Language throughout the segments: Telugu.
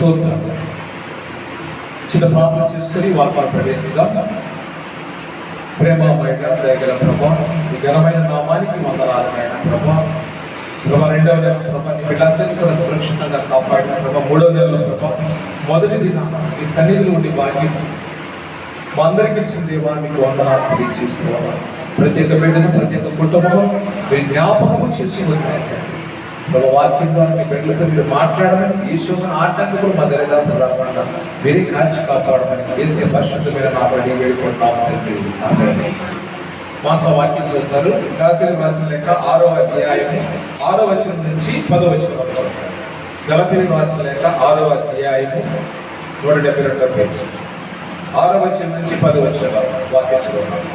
స్తోత్రం. చిన్న ప్రార్థన చేసుకుని వాక్యాలు ప్రవేశిద్దాం. ప్రేమమైన దయగల ప్రభా, ఈ ఘనమైన నామానికి వందనాలైన ప్రభా. ప్రభా, రెండవ నెల ప్రభా నీ బిడ్డలందరినీ కూడా సురక్షితంగా కాపాడిన ప్రభా. మూడవ నెలలో ప్రభా మొదటి దిన ఈ సన్నిధిలో ఉండి భాగ్యం మా అందరికీ ఇచ్చిన జీవానికి వందనాలు తెలియజేస్తున్నాను. ప్రత్యేక బిడ్డను ప్రత్యేక కుటుంబం మీరు జ్ఞాపకము చేసుకుంటున్నారు. ప్రభు వాక్యం ద్వారా మీ బిడ్డలతో మీరు మాట్లాడమని, ఈ శోభను ఆటంకులు మా దరిదాపు రాకుండా మీరే కాచి కాపాడమని వేసే పరిశుద్ధమైన నా బడి వేడుకుంటున్నాము. మాస వాక్యం చదువుతారు. గలతీయులకు రాసిన లేఖ 6వ అధ్యాయము 6వ వచనం నుంచి 10వ వచనం వరకు. గలతీయులకు రాసిన లేఖ 6వ అధ్యాయము 172వ పేజీ 6వ వచనం నుంచి 10వ వచనం వాక్యం చదువుతారు.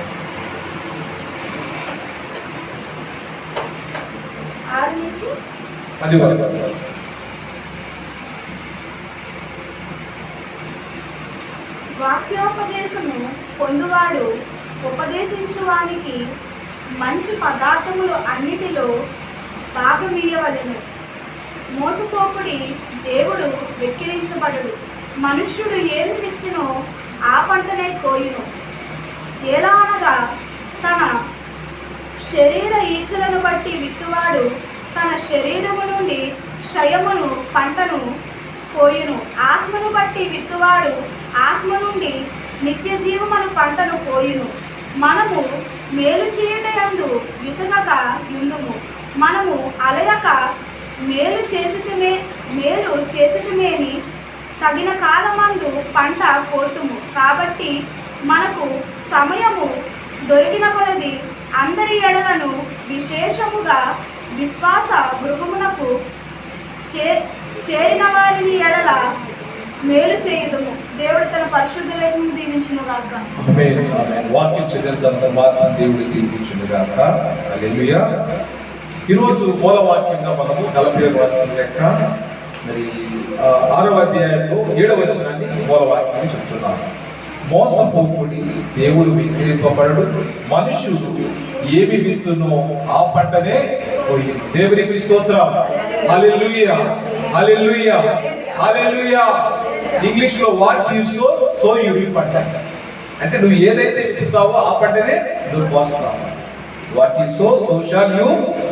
అది వాక్యోపదేశము పొందువాడు ఉపదేశించువానికి మంచి పదార్థములు అన్నిటిలో భాగమీయవలెను. మోసపోకుడి, దేవుడు వెక్కిరించబడుడు. మనుష్యుడు ఏమి విత్తునో ఆ పంటనే కోయును. ఎలా అనగా తన శరీర ఈచ్ఛలను బట్టి విత్తువాడు తన శరీరము నుండి క్షయమును పంటను కోయును. ఆత్మను బట్టి విత్తువాడు ఆత్మ నుండి నిత్య జీవమును పంటను కోయును. మనము మేలు చేయుటయందు విసగక యుందుము. మనము అలయక మేలు చేసితిమేని తగిన కాలమందు పంట కోతుము. కాబట్టి మనకు సమయము దొరికిన కొలది అందరి ఎడలను విశేషముగా విశ్వాస గృహమునకు చేరిన వారిని ఎడల మేలు చేయుదుము. దేవుడు తన పరిశుద్ధ లేఖను దీవించును గాక. ఆమేన్. వాక్యం చదివినంత మాత్రం దేవుడు దీవించును గాక. హల్లెలూయా. ఈరోజు మూల వాక్యంగా మనము గలతీయులకు రాసిన లేఖ మరి 6వ అధ్యాయంలో 7వ వచనాన్ని మూల వాక్యాన్ని చెప్తున్నాను. మోసపోకుడి, దేవుడు విక్రయింపబడడు. మనుషుడు ఏమి విత్తునో ఆ పంటనే కోయును. దేవునికి స్తోత్రం. Hallelujah, hallelujah, hallelujah. ఇంగ్లీష్ లో what you sow you reap అంటారు. అంటే నువ్వు ఏదైతే విత్తుతావో ఆ పంటనే నువ్వు కోస్తావు. What you sow shall you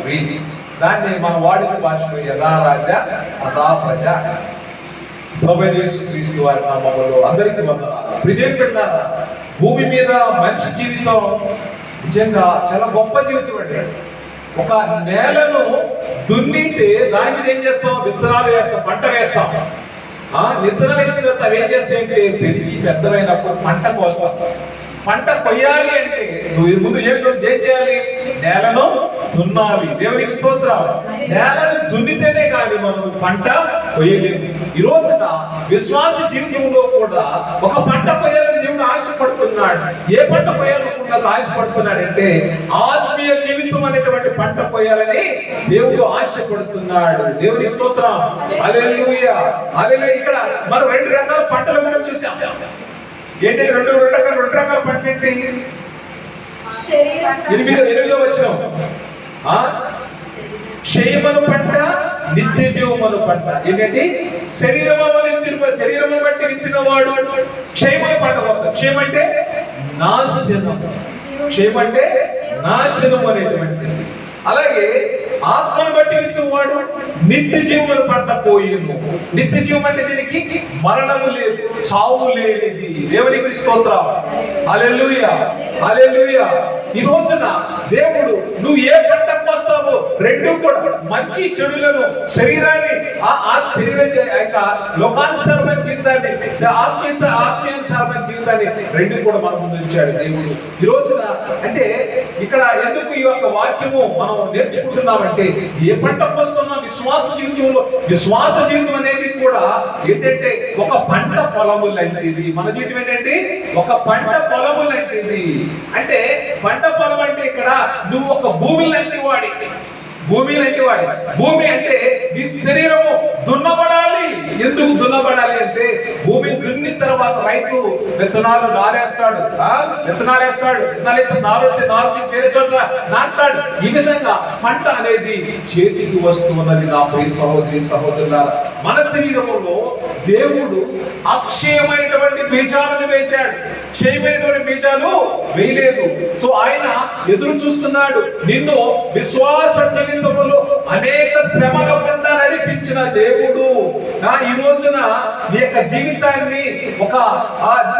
reap. దాన్ని మన వాడుక భాషలో యథా రాజా తథా ప్రజ. ప్రభువైన యేసుక్రీస్తు వారి నామములో అందరికీ వందనాలు. ప్రియమైన భూమి మీద మనిషి జీవితం నిజంగా చాలా గొప్ప జీవితం అండి. ఒక నేలను దున్నితే దాని మీద ఏం చేస్తాం? విత్తనాలు వేస్తాం, పంట వేస్తాం. విత్తనాలు వేసిన తర్వాత అవి ఏం చేస్తాయంటే పెరిగి పెద్దమైనప్పుడు పంట కోస్తాం. పంట కొయ్యాలి అంటే నువ్వు ముందు ఏం చేయాలి? నేలను దున్నాలి. దేవునికి స్తోత్రం. నేలను దున్నితేనే కానీ మనం పంట కొయ్యలేదు. ఈ రోజున విశ్వాస జీవితంలో కూడా ఒక పంట కొయ్యాలని దేవుడు ఆశపడుతున్నాడు. ఏ పంట కొయ్యాలనుకున్నా ఆశపడుతున్నాడు అంటే ఆత్మీయ జీవితం అనేటువంటి పంట కొయ్యాలని దేవుడు ఆశపడుతున్నాడు. దేవుని స్తోత్రం. హల్లెలూయా, హల్లెలూయా. ఇక్కడ మనం 2 రకాల పంటల గురించి చూసాం. ఏంటంటే రెండు రకాల పంటలు ఏంటి? 8వ వచనం క్షయమను పంట, నిత్య జీవమను పంట. ఏంటంటే శరీరము బట్టి విత్తిన వాడు క్షయమను పంట పోతాడు. క్షయం అంటే నాశనం, క్షయం అంటే నాశనం అనేటువంటిది. అలాగే ఆత్మను బట్టి విత్తువాడు నిత్య జీవమును పంట పోయిను. నిత్య జీవం అంటే దీనికి మరణము లేదు, చావు లేనిది. దేవునికి స్తోత్రం. హల్లెలూయా, హల్లెలూయా. ఈ రోజున దేవుడు నువ్వు ఏ పంట కోస్తావో రెండు కూడా మంచి చెడులను శరీరాన్ని లోకానుసారమైన జీవితాన్ని ఆత్మీయానుసారమైన జీవితాన్ని రెండు కూడా మన ముందు ఉంచాడు దేవుడు. ఈ రోజున అంటే ఇక్కడ ఎందుకు ఈ యొక్క వాక్యము మనం నేర్చుకుంటున్నామంటే ఏ పంట కోస్తున్నాం? విశ్వాస జీవితంలో. విశ్వాస జీవితం అనేది కూడా ఏంటంటే ఒక పంట పొలము లాంటిది. మన జీవితం ఏంటంటే ఒక పంట పొలము లాంటిది. అంటే పంట పొలం అంటే ఇక్కడ నువ్వు ఒక భూమి లాంటి వాడి. భూమి అంటే నీ శరీరము దున్నబడాలి. ఎందుకు దున్నబడాలి అంటే భూమి దున్నిన తర్వాత రైతు విత్తనాలు నారేస్తాడు, విత్తనాలు వేస్తాడు, విత్తనాలు వేస్తే నారు తీసి వేరే చోట నాటుతాడు. ఈ విధంగా పంట అనేది చేతికి వస్తున్నది. నా ప్రియ సహోదరి సహోదరులారా, మన శరీరంలో దేవుడు అక్షయమైనటువంటి బీజాలను వేశాడు, క్షయమైనటువంటి బీజాలు వేయలేదు. సో ఆయన ఎదురు చూస్తున్నాడు. నిన్ను విశ్వాస జీవితంలో అనేక శ్రమల గుండా నడిపించిన దేవుడు ఈ రోజున నీ యొక్క జీవితాన్ని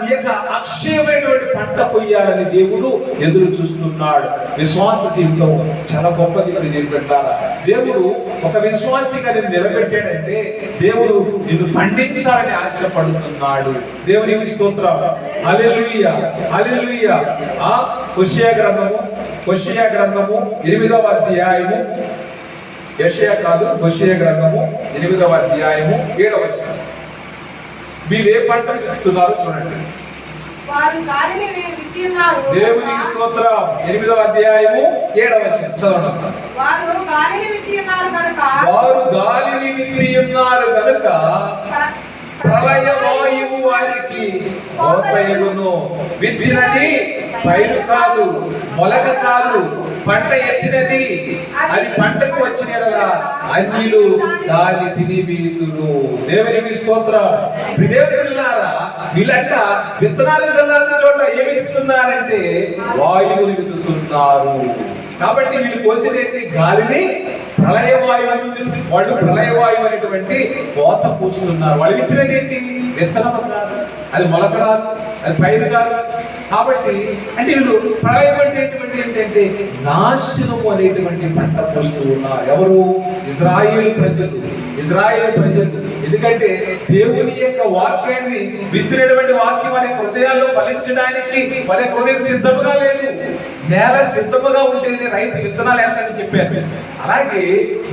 ఈ యొక్క అక్షయమైనటువంటి పంట కొయ్యాలని దేవుడు ఎదురు చూస్తున్నాడు. విశ్వాస జీవితం చాలా గొప్పది. నిలబెట్టారా? దేవుడు ఒక విశ్వాసిగా నిన్ను నిలబెట్టాడంటే దేవుడు నిన్ను పండించాలని ఆశపడుతున్నాడు. దేవునికి స్తోత్రం. హల్లెలూయా, హల్లెలూయా. హోషేయ గ్రంథము 8వ అధ్యాయము, యెషయా కాదు, హోషేయ గ్రంథము 8వ అధ్యాయము 7వ వచనం. మీరు ఏ పంట విత్తుతున్నారో చూడండి. దేవునికి స్తోత్రం. 8వ అధ్యాయము 7వ వచనం చదవండి. వారు గాలిని విత్తి ఉన్నారు కనుక ప్రళయ వాయువు వారికి కోతయగును. విత్తినది పైరు కాదు, మొలక కాదు, పంట ఎత్తినది అది పంటకు వచ్చినలా అన్యులు దాని తిని వీతులు. దేవునికి స్తోత్రం. దేవుని పిల్లారా, వీళ్ళంట విత్తనాలు చల్లాలని చోట ఏమి విత్తుతున్నారంటే వాయువులు విత్తుతున్నారు. కాబట్టి వీళ్ళు కోసేది గాలిని, ప్రళయ వాయువులు. వాళ్ళు ప్రళయ వాయువు అనేటువంటి కోత పూస్తున్నారు. వాళ్ళు విత్తినది ఏంటి? విత్తనము కాదు, అది మొలక రాదు, అది పైరు కాదు. కాబట్టి అంటే వీళ్ళు ప్రళయం అంటే ఏంటంటే నాశనము అనేటువంటి పంట పోస్తూ ఉన్నారు. ఎవరు? ఇజ్రాయేలు ప్రజలు. ఎందుకంటే దేవుని యొక్క వాక్యాన్ని విత్తినటువంటి వాక్యం అనే హృదయాల్లో ఫలించడానికి వాళ్ళ హృదయం సిద్ధముగా లేదు. నేల సిద్ధముగా ఉంటేనే రైతు విత్తనాలు వేస్తానని చెప్పారు. అలాగే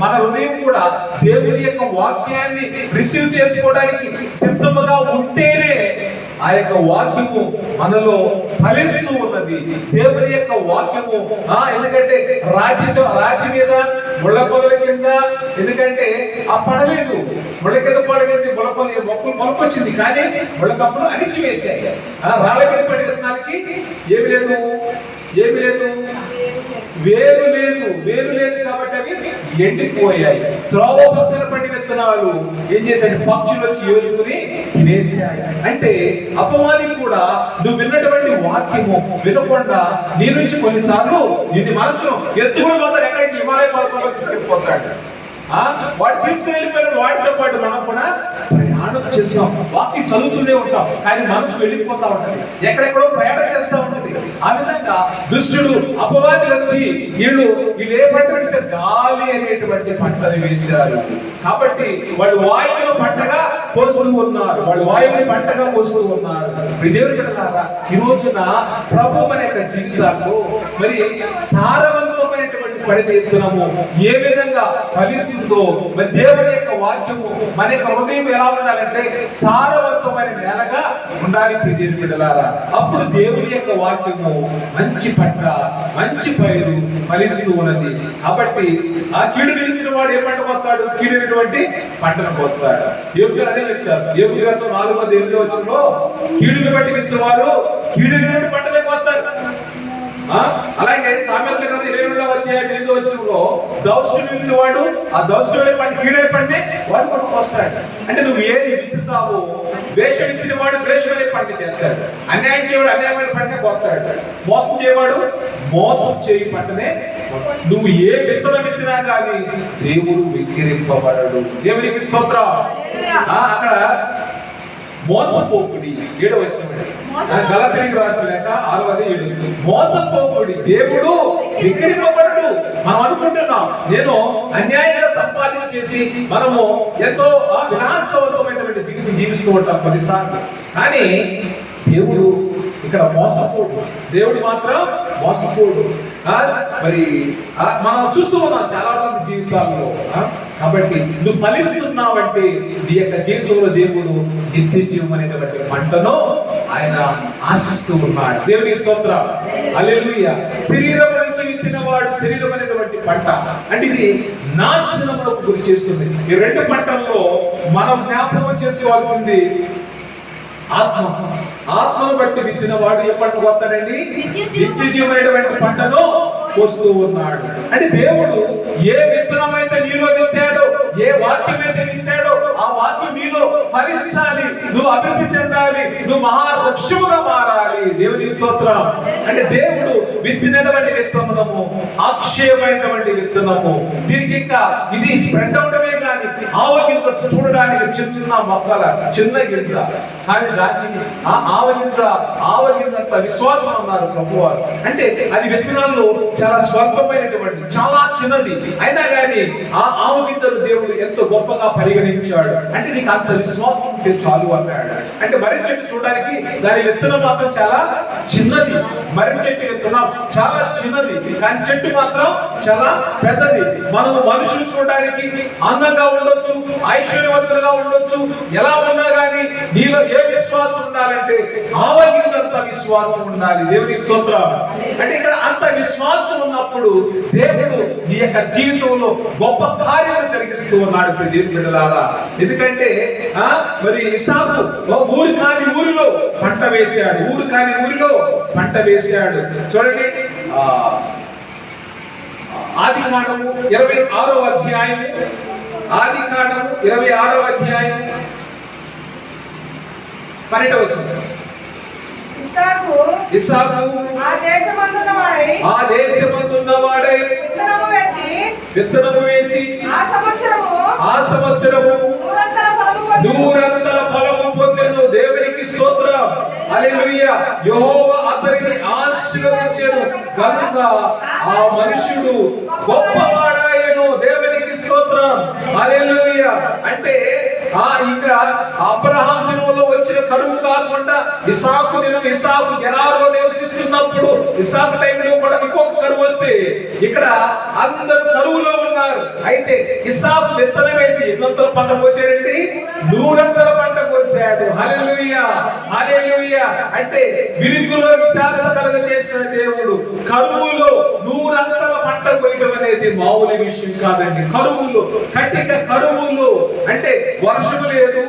మన హృదయం కూడా దేవుని యొక్క వాక్యాన్ని రిసీవ్ చేసుకోవడానికి సిద్ధముగా ఉంటేనే ఆ యొక్క వాక్యము మనలో ఫలిస్తూ ఉన్నది. దేవుని యొక్క వాక్యము ఎందుకంటే రాతి మీద ముళ్ళ పొదల కింద ఎందుకంటే ఆ పడలేదు. ముళ్ళ కింద పడగలింది, మొక్కలు మొలకొచ్చింది, కానీ ముళ్ళ కప్పులు అణిచివేశాయి. రాళ్ళ మీద పడి విత్తనాలకి ఏమి లేదు, వేరు లేదు కాబట్టి అవి ఎండిపోయాయి. త్రోవ పక్కన పడి విత్తనాలు ఏం చేశాయి? పక్షులు వచ్చి ఏరుకుని తినేశాయి. అంటే అపవాది కూడా నువ్వు విన్నటువంటి వాక్యము వినకుండా నీ నుంచి కొన్నిసార్లు నిన్ను మనసులో ఎత్తుకుని పోతాడు. ఎక్కడికి? హిమాలయ పర్వతంలో తీసుకెళ్ళిపోతాడు. వాడు తీసుకుని వెళ్ళిపోయిన వాటితో పాటు మనం కూడా ప్రయాణం చేస్తాం. వాక్యం చదువుతూనే ఉంటాం, కానీ మనసు వెళ్ళిపోతా ఉంటుంది, ఎక్కడెక్కడో ప్రయాణం చేస్తూ ఉంటుంది. ఆ విధంగా దుష్టుడు అపవాది వచ్చి వీళ్ళు ఏ పంట వేశారు? గాలి అనేటువంటి పంటలు వేశారు. కాబట్టి వాళ్ళు వాయువును పంటగా కోసుకుంటూ ఉన్నారు. దేవుని బిడ్డలారా, ఈ రోజున ప్రభు మన యొక్క జీవితాల్లో మరి సారవంతమైనటువంటి పరిణితులము ఏ విధంగా ఫలిస్తుందో, మరి దేవుని యొక్క వాక్యము మన యొక్క హృదయం ఎలా ఉండాలంటే సారవంతమైన నేలగా ఉండాలి. దేవుని బిడ్డలారా, అప్పుడు దేవుని యొక్క వాక్యము మంచి పంట, మంచి పైరు ఫలిస్తూ ఉన్నది. కాబట్టి ఆ కీడు నిలిచిన వాడు ఏ పంట పోతాడు? కీడైనటువంటి పంటను పోతాడు. యోబు గారు అదే చెప్తారు. యోబు గారితో 4:8 వచనంలో కీడుని బట్టి విత్తువారు కీడైనటువంటి పంటనే పోతారు. అలాగే సామెతల గ్రంథం 22వ అధ్యాయం 8వ వచనంలో దౌష్ట్యం విత్తువాడు ఆ దౌష్ట్యమైన పంట, కీడైన పంటే వాడు కూడా పోస్తాడు. అంటే నువ్వు ఏది విత్తుతావో, ద్వేషం విత్తిన వాడు ద్వేషమైన పంట చేస్తాడు, అన్యాయం చేయవాడు అన్యాయమైన పంటనే పోతాడు, మోసం చేయవాడు మోసం చేయి పంటనే. నువ్వు ఏ విత్తనం విత్తినా కానీ దేవుడు విక్కిరింపబడడు. దేవునికి స్తోత్రం. అక్కడ మోసపోకుడి 7వ వచనం, గలతీయులకు రాసిన లేఖ 6:7. మోసపోకుడి, దేవుడు విక్కిరింపబడడు. మనం అనుకుంటున్నాం నేను అన్యాయంగా సంపాదించేసి మనము ఎంతో విలాసవంతమైనటువంటి జీవితం జీవిస్తూ ఉంటాం కొన్నిసార్లు, కానీ దేవుడు ఇక్కడ మోసపోడు. దేవుడు మాత్రం మోసపోడు. మరి మనం చూస్తూ ఉన్నాం చాలా మంది జీవితాల్లో. కాబట్టి నువ్వు ఫలిస్తున్నావంటే నీ యొక్క జీవితంలో దేవుడు నిత్య జీవం అనేటువంటి పంటను ఆయన ఆశిస్తూ ఉన్నాడు. దేవునికి స్తోత్రం. హల్లెలూయా. శరీరం నుంచి విత్తిన వాడు శరీరం అనేటువంటి పంట అంటే ఇది నాశనములకు గురి చేస్తుంది. ఈ రెండు పంటల్లో మనం జ్ఞాపకం చేసుకోవాల్సింది ఆత్మ. ఆత్మను బట్టి విత్తిన వాడు ఏ పంట కోస్తాడండి? నిత్య జీవమైనటువంటి పంటను కోస్తూ ఉన్నాడు. అంటే దేవుడు ఏ విత్తనమైతే నీలో విత్తాడో, ఏ వాక్యమైతే విత్తాడో, ఆ వాక్యం నీలో ఫలించాలి, నువ్వు అభివృద్ధి చెందాలి, నువ్వు మహావృక్షముగా మారాలి. దేవుని స్తోత్రం. అంటే దేవుడు విత్తినటువంటి విత్తనము అక్షయమైనటువంటి విత్తనము. దీనికి ఇంకా ఇది స్ప్రెడ్ అవడమే కానీ ఆవగింజ చూడడానికి చిన్న మొక్కల చిన్న గింజ, కానీ దాన్ని ఆవగింజంత విశ్వాసం అన్నారు ప్రభువారు. అంటే అది విత్తనాల్లో చాలా స్వల్పమైనటువంటి, చాలా చిన్నది, అయినా కానీ ఆ ఆవగింజలు దేవుడు ఎంతో గొప్పగా పరిగణించాడు. అంటే నీకు అంత విశ్వాసం ఉంటే చాలు అన్నాడు. అంటే మర్రి చెట్టు చూడడానికి దాని విత్తనం మాత్రం చాలా చిన్నది. మర్రి చెట్టు విత్తనం చాలా చిన్నది, కానీ చెట్టు మాత్రం చాలా పెద్దది. మనం మనుషులు చూడడానికి అందంగా ఉండొచ్చు, ఐశ్వర్యవంతులుగా ఉండొచ్చు, ఎలా ఉన్నా కానీ నీలో ఏ విశ్వాసం ఉండాలంటే ఆవగింజంత విశ్వాసం ఉండాలి. దేవుని స్తోత్రం. అంటే ఇక్కడ అంత విశ్వాసం ఉన్నప్పుడు దేవుడు నీ యొక్క జీవితంలో గొప్ప కార్యాలు జరిగిస్తూ ఉన్నాడు బిడ్డలారా. ఎందుకంటే మరి ఇసాకు ఊరు కాని ఊరిలో పంట వేశాడు. ఊరు కాని ఊరిలో పంట వేశాడు. చూడండి, ఆదికాండము 26వ అధ్యాయం, ఆదికాండము 26వ అధ్యాయం 12వ వచనం. ఇస్సాకు ఆ దేశమందున్నవాడై విత్తనము వేసి ఆ సంవత్సరము నూరంతల ఫలము పొందెను. దేవునికి స్తోత్రం. హల్లెలూయా. యెహోవా అతనిని ఆశీర్వదించెను కనుక ఆ మనుషుడు గొప్పవాడాయెను. దేవునికి స్తోత్రం. హల్లెలూయా. అంటే ఇంకా అబ్రహాం దినంలో వచ్చిన కరువు కాకుండా ఇసాకు దినం, ఇసాకు గెరారులో నివసిస్తున్నప్పుడు ఇసాకు టైంలో కూడా ఇంకొక కరువు వస్తే ఇక్కడ అందరూ కరువులో ఉన్నారు. అయితే ఇసాకు విత్తనం వేసి ఎన్నంతల పంట కోసాడండి? 100 పంట కోసాడు. హల్లెలూయా, హల్లెలూయా. అంటే విరుగులో విశాలత కలుగజేసిన దేవుడు కరువులో 100 పంట కోయడం అనేది మామూలు విషయం కాదండి. కరువులు, కటిక కరువులు, అంటే వర్షము లేదు,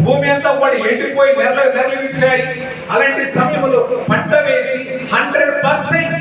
భూమి అంతా కూడా ఎండిపోయి నెరలు విచ్చాయి. అలాంటి సమయంలో పంట వేసి 100%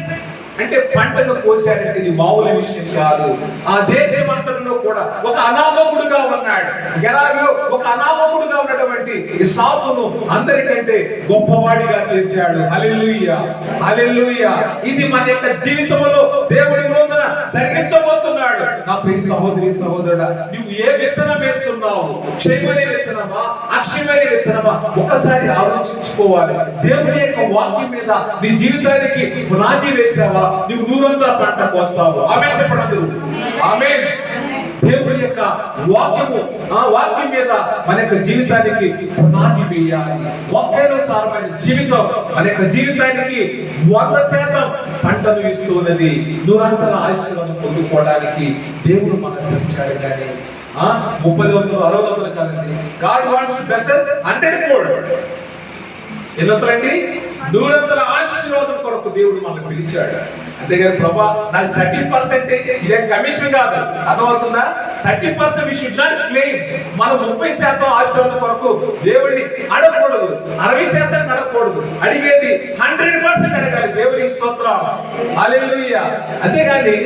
అంటే పంటను కోసాడంటే ఇది మామూలు విషయం కాదు. ఆ దేశమంతట్లో కూడా ఒక అనామకుడుగా ఉన్నాడు. గెరారులో ఒక అనామకుడుగా ఉన్నటువంటి ఇస్సాకును అందరికంటే గొప్పవాడిగా చేశాడు. హల్లెలూయా, హల్లెలూయా. ఇది మన యొక్క జీవితంలో దేవుడి రోజున జరిగించబోతున్నాడు. నా ప్రియ సహోదరి సహోదరుడా, నువ్వు ఏ విత్తనం వేస్తున్నావు? క్షయమనే విత్తనమా, అక్షయమనే విత్తనమా? ఒకసారి ఆలోచించుకోవాలి. దేవుని యొక్క వాక్యం మీద నీ జీవితానికి పునాది వేసావా? నువ్వు 100 పంట కోస్తావు. ఆమేన్ చెప్పండి. ఆమేన్. దేవుని యొక్క వాక్యము, ఆ వాక్యం మీద మన యొక్క జీవితానికి పునాది వేయాలి. వాక్యానుసారమైన జీవితం మన యొక్క జీవితానికి 100% పంటను ఇస్తున్నది. 100 ఆశీర్వాదం పొందుకోవడానికి దేవుడు మనకు పిలిచాడు. కానీ 30 60 కాదండి. God wants to bless us 100-fold. ఎన్నొంతలండి? 100 ఆశీర్వాదం కొరకు దేవుడు మనకు పిలిచాడు. అంతేగాని ప్రభా నాకు 30% ఇదే కమిషన్ కాదు. అర్థమవుతుందా? 30% we should not claim. మనం 30% ఆశీర్వాదం కొరకు దేవుడిని అడగకూడదు, 60% అడగకూడదు. అడిగేది 100% అడగాలి. దేవునికి స్తోత్రం. హల్లెలూయా. అంతేగాని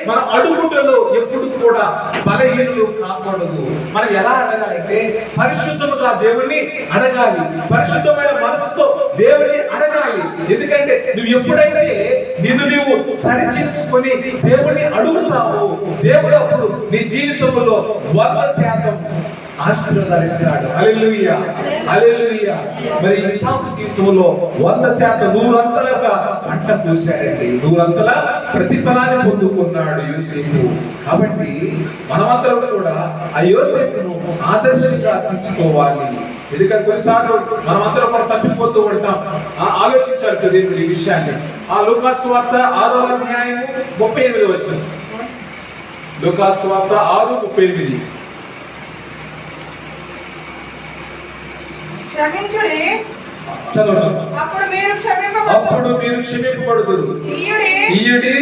మన అడుగుటలో ఎప్పుడు కూడా బలహీనులు కాకూడదు. మనం ఎలా అడగాలంటే పరిశుద్ధముగా దేవుణ్ణి అడగాలి, పరిశుద్ధమైన మనసుతో దేవుని అడగాలి. ఎందుకంటే నువ్వు ఎప్పుడైతే నిన్ను నీవు సరి చేసుకొని దేవుని అడుగుతావు, దేవుడు అప్పుడు నీ జీవితంలో 100% ఆశీర్వదిస్తాడు. హల్లెలూయా, హల్లెలూయా. మరి ఇస్సాకు జీవితంలో 100% 100 పంట కోసాడండి. 100 ప్రతిఫలాన్ని పొందుకున్నాడు యోసేపు. కాబట్టి మనమందరం కూడా ఆ యోసేపును ఆదర్శంగా తీసుకోవాలి. ఎందుకంటే కొన్నిసార్లు మనమందరం కూడా తప్పిపోతూ ఉంటాం. ఆలోచించాలి కదా ఈ విషయాన్ని. లూకాసు సువార్త 6వ అధ్యాయం 38వ వచనం. లూకాసు సువార్త 6:38. చదవండి. అప్పుడు మీరు క్షమింపబడుదురు. అప్పుడు మీరు క్షమింపబడుదురు. ఈయుడి. ఈయుడి.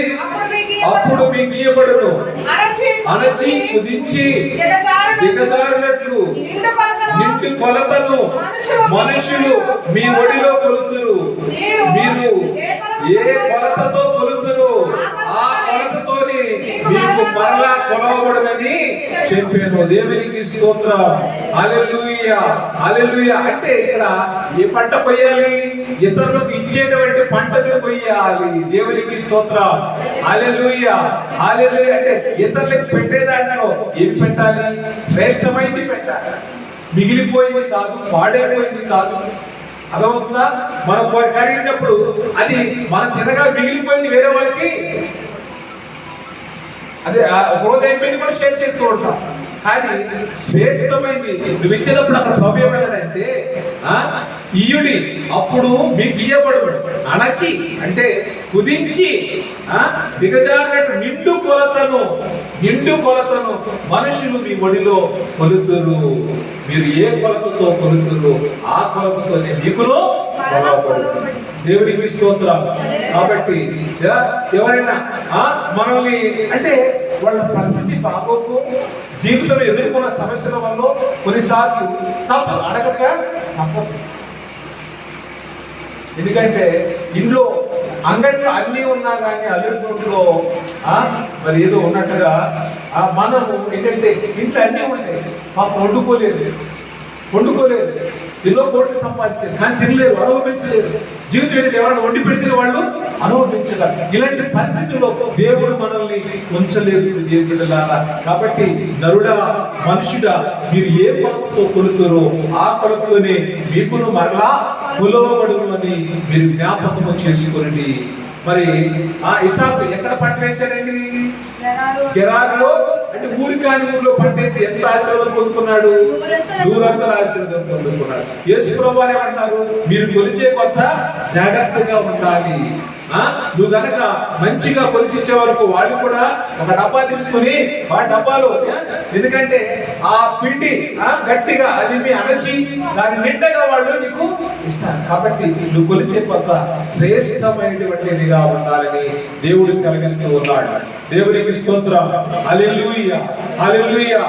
అప్పుడు మీకు ఇయ్యబడును. అణచి అణచి కుదించి దిగజారునట్లు దిగజారినట్లు నిండు కొలతను మనుషులు మీ ఒడిలో కొలుతురు. మీరు ఏ కొలతతో కొలుతురు ఆ కొలతతోని మీకు మరలా కొలవబడునని చెప్పాను. దేవునికి స్తోత్రం. హల్లెలూయా, హల్లెలూయా. అంటే ఇక్కడ ఏ పంట కొయ్యాలి? ఇతరులకు ఇచ్చేటువంటి పంటను కొయ్యాలి. దేవునికి స్తోత్రం. హల్లెలూయా, హల్లెలూయా. అంటే ఇతరులకు పెట్టే దాంట్లో ఏమి పెట్టాలి? శ్రేష్టమైనది పెట్టాలి. మిగిలిపోయింది కాదు, పాడైపోయింది కాదు. అదవుతుందా? మనం కరిగినప్పుడు అది మనం తినగా మిగిలిపోయింది వేరే వాళ్ళకి అదే ఒక రోజు అయిపోయింది కూడా షేర్ చేస్తూ ఉంటాం. కానీ శ్రేష్టమైంది నువ్వు ఇచ్చేటప్పుడు అక్కడ ప్రభు ఏమన్నాడంటే ఈయుడి అప్పుడు మీకు ఇయ్యబడు. అణచి అంటే కుదించి దిగజారినట్టు నిండు కొలతను మనుషులు మీ ఒడిలో కొలుతురు. మీరు ఏ కొలతతో కొలుతురు ఆ కొలతతోనే మీకును కొలవబడుతుంది. దేవునికి స్తోత్రం. కాబట్టి ఎవరైనా మనల్ని అంటే వాళ్ళ పరిస్థితి బాగోకు జీవితంలో ఎదుర్కొన్న సమస్యల వల్ల కొన్నిసార్లు తప్పు అడగక తప్పదు. ఎందుకంటే ఇంట్లో అంగట్లో అన్నీ ఉన్నా కానీ అల్లుట్లో మరి ఏదో ఉన్నట్టుగా మనము ఏంటంటే ఇంట్లో అన్నీ ఉంటాయి, మాకు వండుకోలేదు ఎన్నో కోట్లు సంపాదించారు కానీ తినలేరు, అనుభవించలేరు. జీవితం ఏంటంటే ఎవరైనా వండి పెడితే వాళ్ళు అనుభవించగలరు. ఇలాంటి పరిస్థితుల్లో దేవుడు మనల్ని ఉంచలేదు దేవుడిలాగా. కాబట్టి నరుడా మనుషుడా మీరు ఏ కొలతతో కొలుతారో ఆ కొలతతోనే మీకును మరలా కొలవబడును అని మీరు జ్ఞాపకము చేసుకోండి. మరి ఇసాకు ఎక్కడ పంట వేశాడండి? గెరారులో. అంటే ఊరి కాని ఊరిలో పంటేసి ఎంత ఆశీర్వాదం పొందుకున్నాడు? 100 ఆశీర్వాదం పొందుకున్నాడు. యేసు ప్రభువు ఏమంటారు? మీరు కొలిచే కొత్త జాగ్రత్తగా ఉండాలి. నువ్వు గనక మంచిగా కొలిచి ఇచ్చే వరకు వాళ్ళు కూడా ఒక డబ్బా తీసుకుని ఆ డబ్బాలో ఎందుకంటే ఆ పిండి గట్టిగా అది మీ అణచి దాని నిండగా వాళ్ళు నీకు ఇస్తారు. కాబట్టి నువ్వు కొలిచే కొత్త శ్రేష్టమైనటువంటిదిగా ఉండాలని దేవుడు సెలవిస్తూ ఉన్నాడు. దేవునికి స్తోత్రం. హల్లెలూయా, హల్లెలూయా.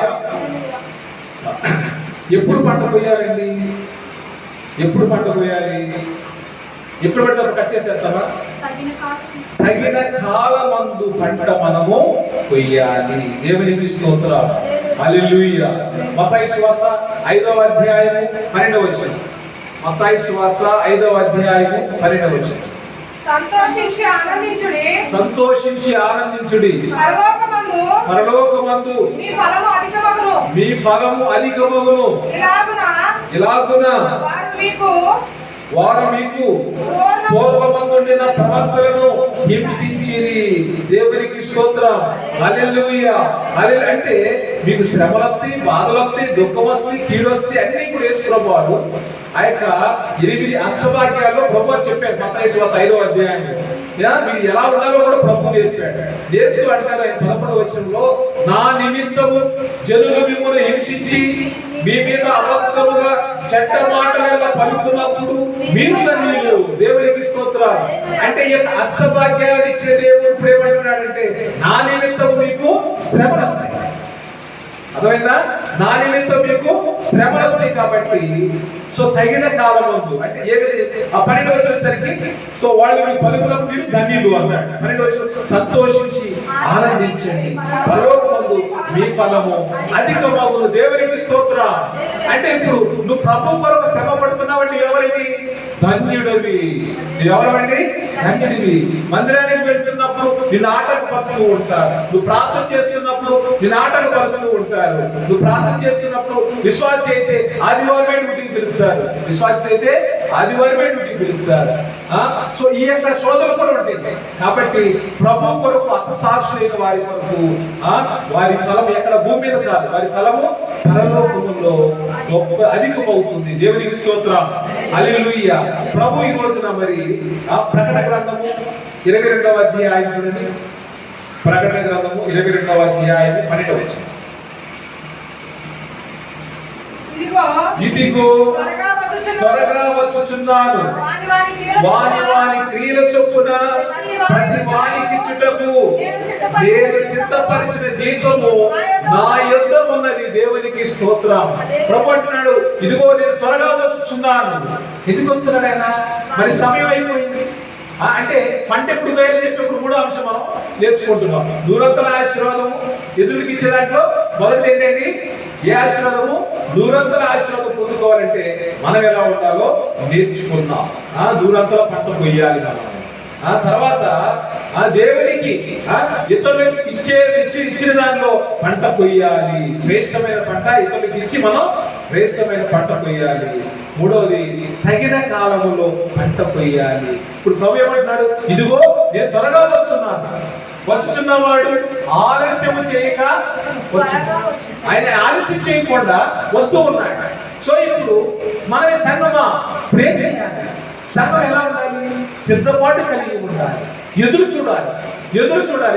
ఎప్పుడు పంట కొయ్యాలండి? ఎప్పుడు పంట కొయ్యాలి? ఎప్పుడు పడితే కట్ చేసేస్తామా? తగిన కాలమందు పంట మనము కొయ్యాలి. దేవునికి స్తోత్రం. హల్లెలూయా. మత్తయి సువార్త 5వ అధ్యాయము 12వ వచనం. మత్తయి సువార్త 5వ అధ్యాయము 12వ వచనం. సంతోషించి ఆనందించుడి. పరలోకమందు మీ ఫలము అధికమగును. ఇలాగున వారు మీకు పూర్వమందుండిన ప్రవక్తలను హింసించిరి. దేవునికి స్తోత్రం. హల్లెలూయా, హల్లెలూయా. అంటే మీకు శ్రమలొస్తాయి, బాధలొస్తాయి, దుఃఖం వస్తాయి, కీడు వస్తాయి, అన్ని కూడా యేసు ప్రభువారు ఆ యొక్క 8 అష్టభాగ్యాల్లో ప్రభువు చెప్పాడు. మత్తయి సువార్త 5వ అధ్యాయంలో మీరు ఎలా ఉండాలో కూడా ప్రభువు నేర్పాడు. నేర్పుతూ అంటారు ఆయన 11వ వచనంలో, నా నిమిత్తము జనులు మిమ్మల్ని హింసించి మీ మీద అబద్ధముగా చెడ్డ మాటలు పలుకున్నప్పుడు మీరు ధన్యులు. దేవునికి స్తోత్రం. అంటే ఈ యొక్క అష్టభాగ్యాలను ఇచ్చిన దేవుడు ఇప్పుడు ఏమంటున్నాడంటే నా నిమిత్తం మీకు శ్రమలు వస్తాయి. అర్థమైందా? నా నిమిత్తం మీకు శ్రమలు వస్తాయి. కాబట్టి సో తగిన కాలం ముందు అంటే ఏది 12 వచ్చేసరికి సో వాళ్ళు మీకు పలుకులకు మీరు ధన్యులు అన్నాడు. 12 వచ్చి సంతోషించి ఆనందించండి, పరలోకమందు మీ ఫలము అధికమగును. దేవునికి స్తోత్రం. అంటే ఇప్పుడు నువ్వు ప్రభు కొరకు శ్రమ పడుతున్నావండి, ఎవరివి? ధన్యుడివి. ఎవరవండి? ధన్యుడివి. మందిరానికి వెళ్తున్నప్పుడు నిన్ను ఆటంకపరుస్తూ ఉంటారు, నువ్వు ప్రార్థన చేస్తున్నప్పుడు నిన్ను ఆటంకపరుస్తూ ఉంటారు. నువ్వు ప్రార్థన చేస్తున్నప్పుడు విశ్వాసి అయితే ఆదివారమే డ్యూటీకి పిలుస్తారు, విశ్వాసి అయితే ఆదివారమే డ్యూటీకి పిలుస్తారు. సో ఈ యొక్క శోధనలు కూడా ఉంటాయి. కాబట్టి ప్రభు కొరకు అర్థసాక్షులైన వారి కొరకు వారి ఫలం ఎక్కడ భూమి మీద కాదు, వారి ఫలము పరలోకములో గొప్ప అధికమవుతుంది. దేవునికి స్తోత్రం. హల్లెలూయా. ప్రభు ఈ రోజున మరి ప్రకటన గ్రంథము 22వ అధ్యాయం చూడండి. ప్రకటన గ్రంథము 22వ అధ్యాయం 12వ వచనం. ఇదిగో త్వరగా వచ్చుచున్నాను. వాని వాని క్రియల చొప్పున ప్రతి వానికి ఇచ్చుటకు నేను సిద్ధపరిచిన జీతము నా యొద్ద ఉన్నది. దేవునికి స్తోత్రం. ప్రభు అంటున్నాడు, ఇదిగో నేను త్వరగా వచ్చుచున్నాను. ఎందుకు వస్తున్నాడు ఆయన? మరి సమయం అయిపోయింది. అంటే పంట ఎప్పుడు వేయాలని చెప్పినప్పుడు మూడో అంశం మనం నేర్చుకుంటున్నాం. నూరంతల ఆశీర్వాదము ఎదురుకి ఇచ్చే దాంట్లో మొదటి ఏంటండి? ఏ ఆశీర్వాదము? నూరంతల ఆశీర్వాదం పొందుకోవాలంటే మనం ఎలా ఉండాలో నేర్చుకున్నాం. నూరంతల పంట కొయ్యాలి మనం. తర్వాత దేవునికి ఇతరులకు ఇచ్చిన దానిలో పంట కొయ్యాలి. శ్రేష్టమైన పంట ఇతరులకు ఇచ్చి మనం శ్రేష్టమైన పంట కొయ్యాలి. మూడవది తగిన కాలములో పంట కొయ్యాలి. ఇప్పుడు ప్రభు ఏమంటున్నాడు? ఇదిగో నేను త్వరగా వస్తున్నాను. వచ్చుచున్నవాడు ఆలస్యము చేయక వచ్చు. ఆయన ఆలస్యం చేయకుండా వస్తూ ఉన్నాడు. సో ఇప్పుడు మనమే సంగమా ప్రేమ చేయాలి. సంఘం ఎలా ఉండాలి? సిద్ధపాటు కలిగి ఉండాలి. ఎదురు చూడాలి.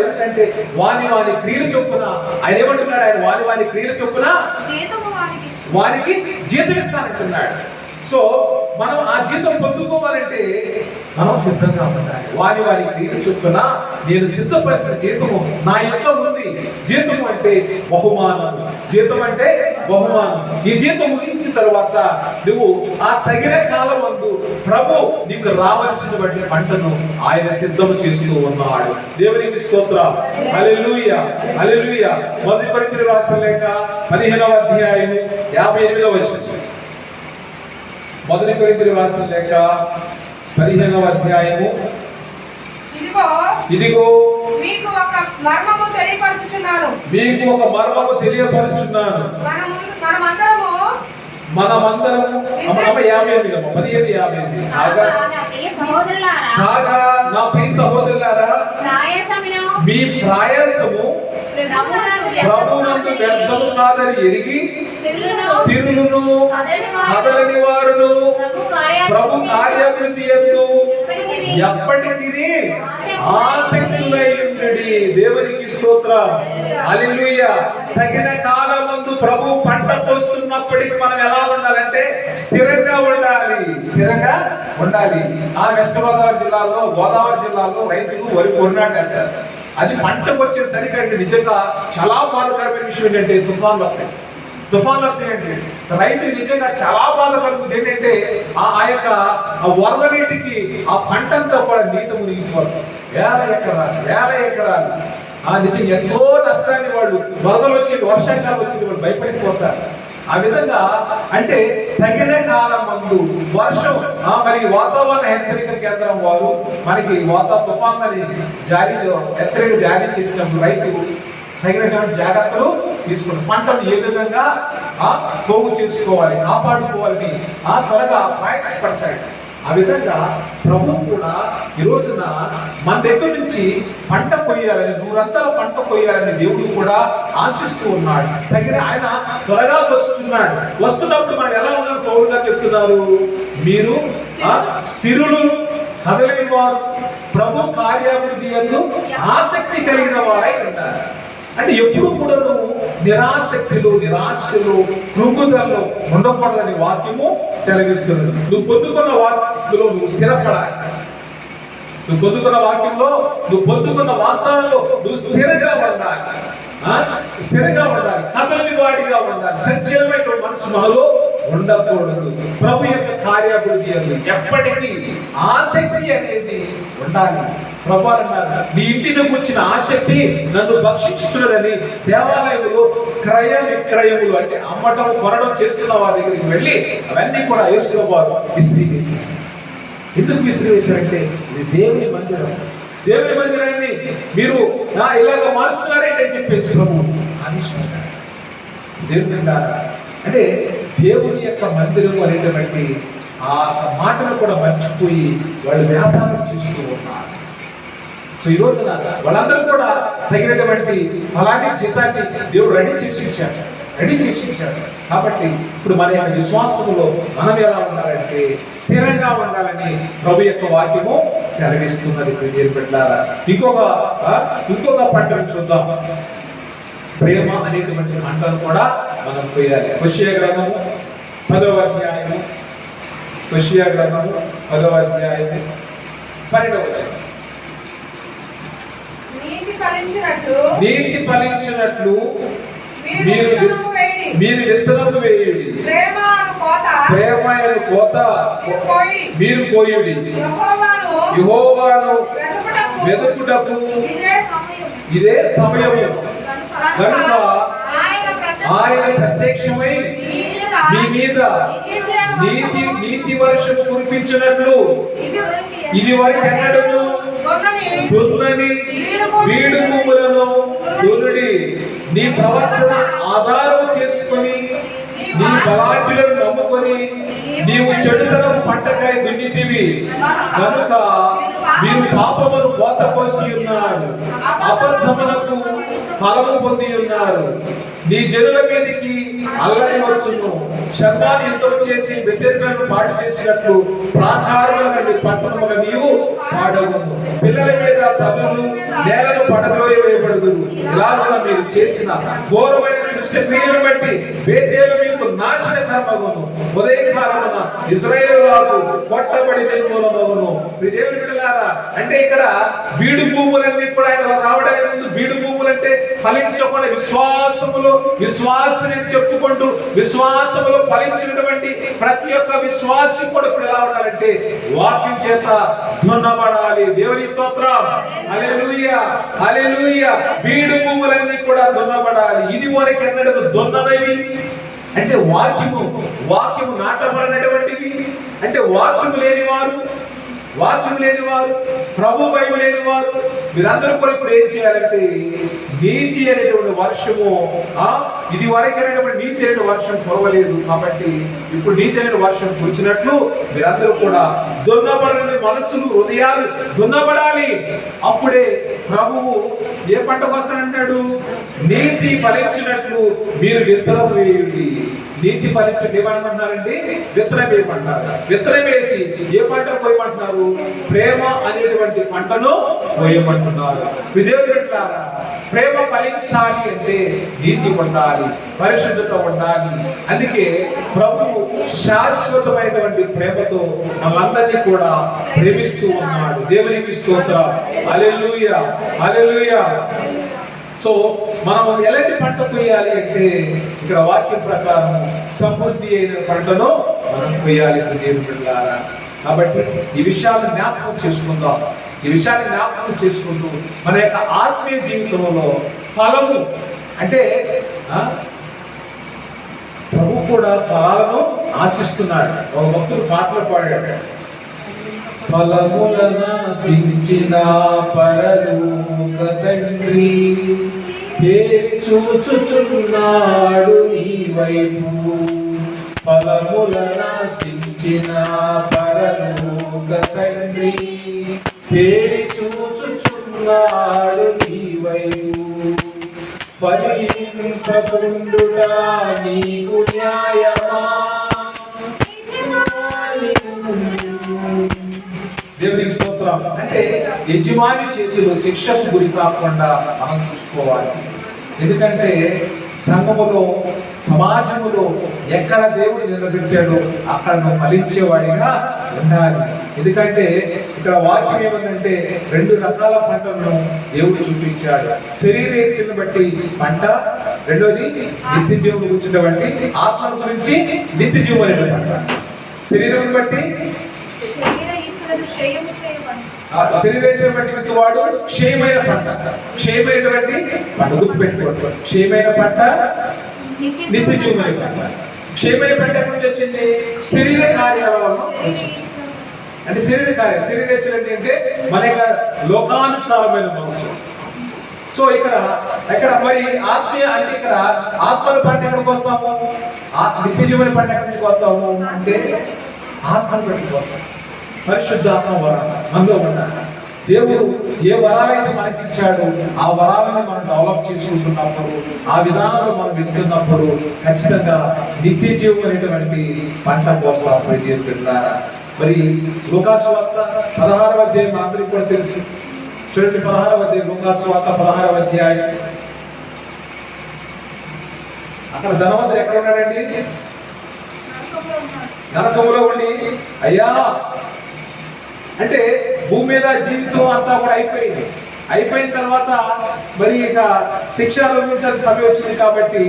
ఎందుకంటే వాని క్రియలు చొప్పున ఆయన ఏమంటున్నాడు? ఆయన వాని క్రియలు చొప్పున వానికి జీతం ఇస్తానంటున్నాడు. సో మనం ఆ జీతం పొందుకోవాలంటే మనం సిద్ధంగా ఉండాలి. వారి క్రియలు చొప్పున నేను సిద్ధపరిచిన జీతము నా యొక్క ఉంది. జీతము అంటే బహుమానం. ఈ జీతం ముగించిన తర్వాత నువ్వు ఆ తగిన కాలం ముందు ప్రభు నీకు రావాల్సినటువంటి పంటను ఆయన సిద్ధం చేస్తూ ఉన్నాడు. దేవునికి స్తోత్రం. హల్లెలూయా, హల్లెలూయా. మొదటి కొరింథీయులకు రాసిన లేఖ 15వ అధ్యాయం 58వ వచనం. మొదటి కొరింథీయులకు రాసిన లేఖ 15వ అధ్యాయము. ఇదిగో మీకు ఒక మర్మము తెలియపరుచుచున్నాను. మనమందరము 15:58 కాగా నా ప్రియ సహోదరులారా, మీ ప్రయాసము ప్రభువునందు వ్యర్థము కాదని ఎరిగి స్థిరులను కదలని వారును ప్రభు కార్యాభివృద్ధి యందు ఎప్పటికీ ఆసక్తులై ఉండుడి. దేవునికి స్తోత్రం. హల్లెలూయా. తగిన కాలమందు ప్రభు పంట కోస్తున్నప్పటికీ మనం ఎలా ఉండాలంటే స్థిరంగా ఉండాలి. వెస్ట్ గోదావరి జిల్లాలో రైతులు వరి కొన్నాడంటారు. అది పంటకు వచ్చేసరికి నిజంగా చాలా బాధకరమైన విషయం ఏంటంటే తుఫాన్లు వస్తాయండి. రైతులు నిజంగా చాలా బాధ కలుగుతుంది. ఏంటంటే ఆ యొక్క వరద నీటికి ఆ పంట అంతా కూడా నీట మునిగిపోతుంది. వేల ఎకరాలు నిజంగా ఎంతో నష్టాన్ని వాళ్ళు వరదలు వచ్చింది, వర్షాకాలం వచ్చింది, వాళ్ళు భయపడిపోతారు. ఆ విధంగా అంటే తగిన కాలం ముందు వర్షం మరి వాతావరణ హెచ్చరిక కేంద్రం వారు మనకి తుఫాన్లని హెచ్చరిక జారీ చేసినప్పుడు రైతులు తగినటువంటి జాగ్రత్తలు తీసుకుంటారు. పంటను ఏ విధంగా పోగు చేసుకోవాలి, కాపాడుకోవాలని త్వరగా ప్రయాసపడతాడు. ఆ విధంగా ప్రభు కూడా ఈ రోజున మన దగ్గర నుంచి పంట కొయ్యాలని, 100 పంట కొయ్యాలని దేవుడు కూడా ఆశిస్తూ ఉన్నాడు. ఆయన త్వరగా వచ్చుచున్నాడు. వస్తున్నప్పుడు మనం ఎలా ఉన్నాం? పౌలుగా చెప్తున్నారు, మీరు స్థిరులు కదలని వారు ప్రభు కార్యాభివృద్ధి యందు ఆసక్తి కలిగిన వారై ఉంటారు. అంటే ఎప్పుడు కూడా నువ్వు నిరాశలు కృంగుదల్లో ఉండకూడదని వాక్యము సెలవిస్తుంది. నువ్వు పొందుకున్న వాక్యంలో నువ్వు స్థిరపడాలి. నువ్వు పొందుకున్న వాక్యంలో, నువ్వు పొందుకున్న వాగ్దానంలో నువ్వు స్థిరంగా ఉండాలి. కదలని వాడిగా ఉండాలి. సత్యమైన మనసు మనలో ఉండకూడదు. ప్రభు యొక్క కార్యాభివృద్ధి ఎప్పటికీ ఆసక్తి అనేది ఉండాలి. ప్రభు అన్నారు, నీ ఇంటిని కూర్చిన ఆసక్తి నన్ను భక్షించుచున్నదని దేవాలయంలో క్రయ విక్రయములు అంటే అమ్మటం కొనడం చేస్తున్న వారి దగ్గరికి వెళ్ళి అవన్నీ కూడా యేసువారు విసిరివేశారు. ఎందుకు విసిరివేశారంటే ఇది దేవుని మందిరాన్ని మీరు ఇలాగ మార్చుతున్నారేంటి అని చెప్పేసి ప్రభు ఆదేశించారు. దేవుని అంటే దేవుని యొక్క మందిరం అనేటువంటి ఆ మాటను కూడా మర్చిపోయి వాళ్ళు వ్యాపారం చేస్తూ ఉన్నారు. సో ఈ రోజున వాళ్ళందరూ కూడా తగినటువంటి ఫలాన్ని జీతాన్ని దేవుడు రెడీ చేసి ఇచ్చాడు. కాబట్టి ఇప్పుడు మన యొక్క విశ్వాసంలో మనం ఎలా ఉండాలంటే స్థిరంగా ఉండాలని ప్రభు యొక్క వాక్యము సెలవిస్తున్నది. బిడ్డలారా, ఇంకొక పంటను చూద్దాం. ప్రేమ అనేటువంటి పంటను కూడా మనం పోయాలి. హోషేయ గ్రంథము 10వ అధ్యాయము యెషయా గ్రంథము 10వ అధ్యాయం 12వ వచనం. నీతి ఫలించినట్లు మీరు విత్తనము వేయుడి, ప్రేమ అను కోత మీరు కోయుడి. యెహోవాను వెతుకుటకు ఇదే సమయము కనుక ఆయన ప్రత్యక్షమై మీ మీద నీతి వర్షం కురిపించినట్లు ఇది వరకెన్నడను దున్నని బీడు భూములను దున్నుడి. నీ ప్రవర్తన ఆధారం చేసుకొని నీ బలాఢ్యులను నమ్ముకొని నీవు చెడుతనం పంటకాయ దున్నితివి కనుక మీరు పాపమును కోత కోసి ఉన్నారు, అబద్ధములకు ఫలము పొంది ఉన్నారు. నీ జనుల మీదకి అల్లరి వచ్చును, శర్మాన్ని యుద్ధం చేసి వ్యతిరేకలను పాడు చేసినట్లు ప్రాకారముల పట్టణముల నీవు పాడవును. పిల్లల మీద తల్లులు నేలను పడద్రోయవేయబడుదు. ఇలాగ మీరు చేసిన ఘోరమైన దుష్ట క్రియలను బట్టి బేతేలు మీకు నాశనకరమగును. ఉదయకాలమున ఇశ్రాయేలు రాజు కొట్టబడి నిర్మూలమగును. మీ దేవుని బిడ్డలారా, అంటే ఇక్కడ బీడు భూములన్నీ కూడా ఆయన రావడానికి ముందు బీడు భూములు అంటే ఫలించకుండా విశ్వాసం చెప్పుకుంటూ విశ్వాసములో ఫలించినటువంటి ప్రతి ఒక్క విశ్వాసి కూడా ఇప్పుడు ఎలా ఉండాలంటే వాక్యం చేత దున్నబడాలి. దేవుని స్తోత్రం, హల్లెలూయా హల్లెలూయా. బీడు భూములన్నీ కూడా దున్నబడాలి. ఇది వరకు ఎన్నడూ దున్ననవి అంటే వాక్యము నాటబడినటువంటివి. అంటే వాక్యము లేని వారు ప్రభు భయం లేని వారు మీరందరూ కూడా ఇప్పుడు ఏం చేయాలంటే నీతి అనేటువంటి వర్షము ఇది వరకు అనేటువంటి నీతి అనే వర్షం కురవలేదు కాబట్టి ఇప్పుడు నీతి అనే వర్షం కురిచినట్లు మీరందరూ కూడా దున్నబడని మనసులు హృదయాలు దున్నబడాలి. అప్పుడే ప్రభువు ఏ పంటకు వస్తానంటాడు? నీతి ఫలించినట్లు మీరు విత్తనం వేయండి. నీతి ఫలించినట్టు ఏమంటున్నారండి? విత్తనం వేయమంటారు. విత్తనం వేసి ఏ పంట కోయమంటున్నారు? ప్రేమ అనేటువంటి పంటను కోయమంటున్నారు. విదేవులారా, ప్రేమ ఫలించాలి అంటే నీతి ఉండాలి, పరిశుద్ధత ఉండాలి. అందుకే ప్రభువు శాశ్వతమైనటువంటి ప్రేమతో మనందరినీ కూడా ప్రేమిస్తూ ఉన్నాడు. దేవునికి స్తోత్రం, హల్లెలూయా హల్లెలూయా. సో మనం ఎలాంటి పంట కొయ్యాలి అంటే ఇక్కడ వాక్యం ప్రకారం సమృద్ధి అయిన పంటను మనం కొయ్యాలి దేవుని బిడ్డలారా. కాబట్టి ఈ విషయాలను జ్ఞాపకం చేసుకుందాం. ఈ విషయాన్ని జ్ఞాపకం చేసుకుంటూ మన యొక్క ఆత్మీయ జీవితంలో ఫలము అంటే ప్రభు కూడా ఫలాలను ఆశిస్తున్నాడు. ఒక భక్తుడు పాటలు పాడాడు. ఫలములను ఆశించిన పరలోక తండ్రి చూచుచున్నాడు నీ వైపు. ఫలములను ఆశించిన పరలోక తండ్రి చూచుచున్నాడు నీ వైపు. ఫలింపకుండుట నీకు న్యాయమా? దేవునికి స్తోత్రం. అంటే యజమాని చేతిలో శిక్షకు గురి కాకుండా మనం చూసుకోవాలి. ఎందుకంటే సంఘములో సమాజములో ఎక్కడ దేవుడు నిలబెట్టాడో అక్కడ నువ్వు ఫలించేవాడిగా ఉండాలి. ఎందుకంటే ఇక్కడ వాక్యం ఏమందంటే 2 రకాల పంటలను దేవుడు చూపించాడు. శరీరేచ్ఛను బట్టి పంట, రెండోది నిత్య జీవం గురించినటువంటి ఆత్మ గురించి నిత్య జీవం అనే పంట. శరీరం బట్టి శరీరేచ్ఛను బట్టి విత్తువాడు క్షయమైన పంట. క్షయమైనటువంటి పంట గుర్తుపెట్టుకోండి. క్షయమైన పంట నిత్య జీవమైన పంట. క్షయమైన పంట ఎక్కడి నుంచి వచ్చింది? శరీర కార్యాల వల్ల వచ్చింది. అంటే శరీరేచ్ఛలు అంటే మన యొక్క లోకానుసారమైన మనసు. సో ఇక్కడ మరి ఆత్మీయ అంటే ఇక్కడ ఆత్మల పంట ఎక్కడికి వస్తాము? నిత్య జీవన పంట ఎక్కడి నుంచి వస్తాము అంటే ఆత్మను పెట్టుకోస్తాం. పరిశుద్ధాత్మ వరాలు మనలో ఉండాలి. దేవుడు ఏ వరాలైతే మనకి ఇచ్చాడో ఆ వరాలని మనం డెవలప్ చేసుకుంటున్నప్పుడు, ఆ విధానంలో మనం వెళ్తున్నప్పుడు ఖచ్చితంగా నిత్య జీవం అనేటువంటి పంట పోస్తాం. మరి లూకాసు వార్త 16వ అధ్యాయం మనందరికీ కూడా తెలుసు. చూడండి, 16వ అధ్యాయం, లూకాసు వార్త 16వ అధ్యాయం. అక్కడ ధనవంతుడు ఎక్కడ ఉన్నాడండి? నరకములో ఉండి అయ్యా అంటే భూమి మీద జీవితం అంతా కూడా అయిపోయిన తర్వాత మరి ఇక శిక్ష అనుభవించాల్సిన సమయం వచ్చింది కాబట్టి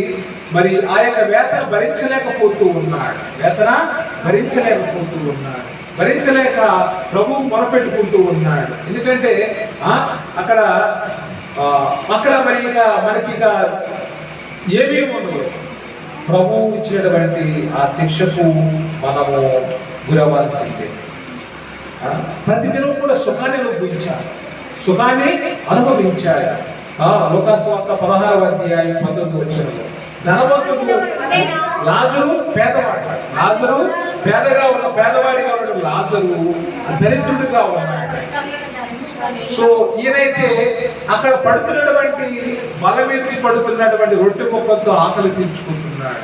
మరి ఆ యొక్క వేతన భరించలేక ప్రభువు మొరపెట్టుకుంటూ ఉన్నాడు. ఎందుకంటే అక్కడ మరి ఇక మనకి ఇక ఏమీ ఉండదు. ప్రభువు ఇచ్చినటువంటి ఆ శిక్షకు మనము గురవ్వాల్సిందే. ప్రతి దినం కూడా సుఖాన్ని అనుభవించాడు. లోకాసువార్త 16వ అధ్యాయం 19వ వచనంలో ధనవంతుడు లాజరు పేదవాడిగా ఉన్నాడు, లాజరు దరిద్రుడిగా ఉన్నాడు. సో ఈయనైతే అక్కడ పడుతున్నటువంటి బలమించి పడుతున్నటువంటి రొట్టె ముక్కలతో ఆకలి తీర్చుకుంటున్నాడు.